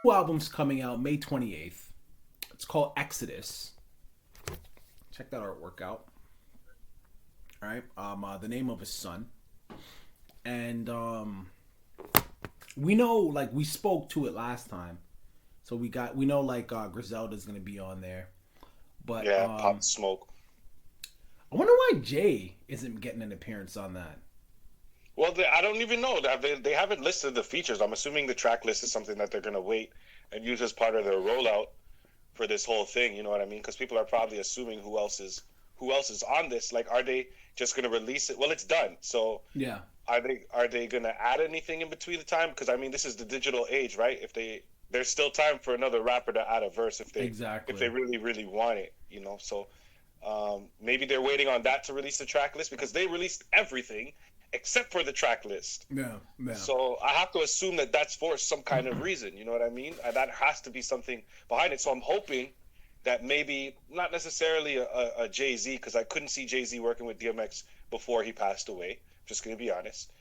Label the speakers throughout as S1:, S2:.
S1: New album's coming out May 28th. It's called Exodus. Check that artwork out. All right. The name of his son. And we know, like, we spoke to it last time. So we know, like, Griselda's going to be on there. But
S2: Yeah, Pop Smoke.
S1: I wonder why Jay isn't getting an appearance on that.
S2: Well, I don't even know. They haven't listed the features. I'm assuming the track list is something that they're going to wait and use as part of their rollout for this whole thing. You know what I mean? Because people are probably assuming who else is on this. Like, are they just going to release it? Well, it's done. So
S1: Yeah.
S2: are they going to add anything in between the time? Because I mean, this is the digital age, right? There's still time for another rapper to add a verse if they really really want it. You know, so maybe they're waiting on that to release the track list because they released everything except for the track list.
S1: Yeah.
S2: So I have to assume that that's for some kind of reason. You know what I mean? That has to be something behind it. So I'm hoping that maybe not necessarily a Jay-Z, because I couldn't see Jay-Z working with DMX before he passed away. Just going to be honest.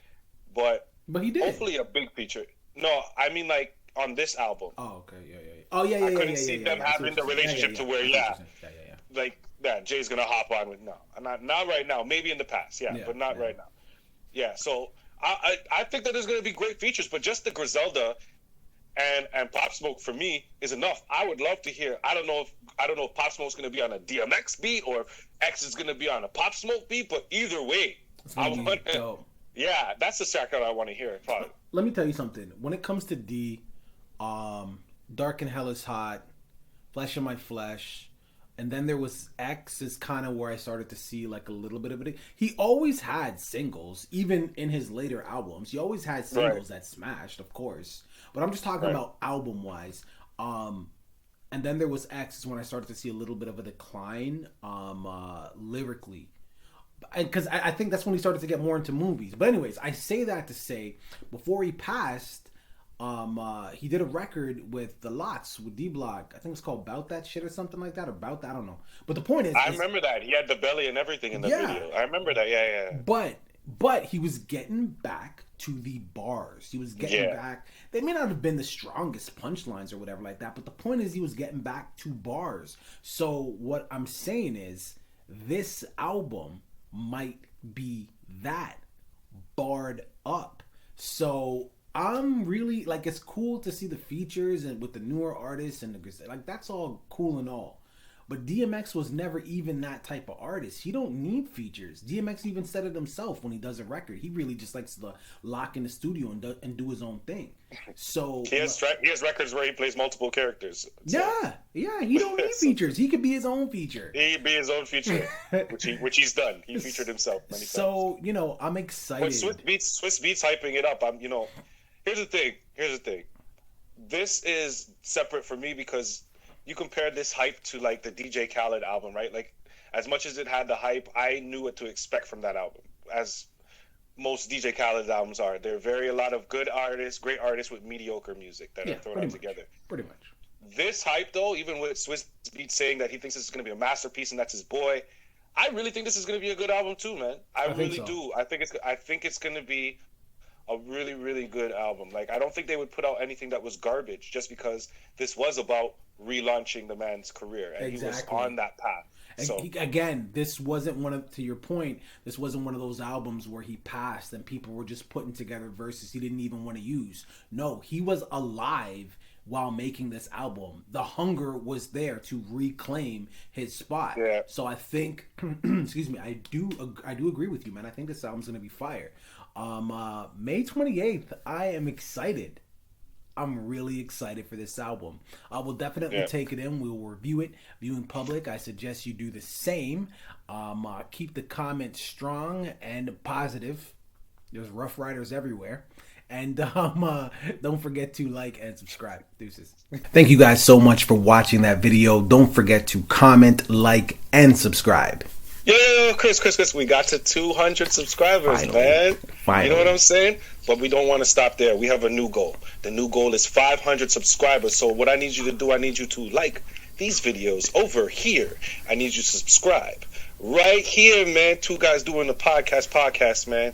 S2: But
S1: he did.
S2: Hopefully a big feature. No, I mean like on this album.
S1: Oh, okay. Yeah. Oh, yeah.
S2: I couldn't see them having the relationship to where, like, Jay's going to hop on with, no. Not right now. Maybe in the past, but not right now. Yeah, so I think that there's going to be great features, but just the Griselda and Pop Smoke for me is enough. I would love to hear. I don't know if Pop Smoke's going to be on a DMX beat or if X is going to be on a Pop Smoke beat, but either way, that's the track that I want to hear. Probably.
S1: Let me tell you something. When it comes to D, Dark and Hell is Hot, Flesh of My Flesh, and then there was X is kind of where I started to see like a little bit of it. He always had singles, even in his later albums. He always had singles that smashed, of course. But I'm just talking about album-wise. And then there was X is when I started to see a little bit of a decline lyrically. Because I think that's when he started to get more into movies. But anyways, I say that to say, before he passed, he did a record with the Lots with D Block. I think it's called About That Shit or something like that. Or About That, I don't know. But the point is,
S2: I remember that he had the belly and everything in the video. I remember that. Yeah.
S1: But he was getting back to the bars. He was getting back. They may not have been the strongest punchlines or whatever like that. But the point is, he was getting back to bars. So what I'm saying is, this album might be that barred up. So I'm really like, it's cool to see the features and with the newer artists and like that's all cool and all. But DMX was never even that type of artist. He don't need features. DMX even said it himself when he does a record. He really just likes to lock in the studio and do his own thing. So
S2: he has records where he plays multiple characters. So.
S1: Yeah. He don't need features. He could be his own feature.
S2: He'd be his own feature, which he's done. He featured himself many times.
S1: So I'm excited.
S2: But Swiss Beats hyping it up. Here's the thing. This is separate for me because you compare this hype to like the DJ Khaled album, right? Like, as much as it had the hype, I knew what to expect from that album, as most DJ Khaled albums are. There are a lot of good artists, great artists with mediocre music that are thrown out together.
S1: Pretty much.
S2: This hype, though, even with Swiss Beats saying that he thinks this is going to be a masterpiece and that's his boy, I really think this is going to be a good album too, man. I really do. I think it's going to be a really, really good album. Like, I don't think they would put out anything that was garbage just because this was about relaunching the man's career and he was on that path. So
S1: again, this wasn't to your point, this wasn't one of those albums where he passed and people were just putting together verses he didn't even want to use. No, he was alive while making this album. The hunger was there to reclaim his spot.
S2: Yeah.
S1: So I think excuse me, I do agree with you, man. I think this album's gonna be fire. May 28th, I am excited. I'm really excited for this album. I will definitely take it in. We'll review it. Viewing public, I suggest you do the same. Keep the comments strong and positive. There's Rough Riders everywhere. And don't forget to like and subscribe. Deuces. Thank you guys so much for watching that video. Don't forget to comment, like, and subscribe.
S2: Yo, Chris, we got to 200 subscribers, man.
S1: Finally.
S2: You know what I'm saying? But we don't want to stop there. We have a new goal. The new goal is 500 subscribers. So what I need you to do, I need you to like these videos over here. I need you to subscribe right here, man. Two guys doing the podcast, man.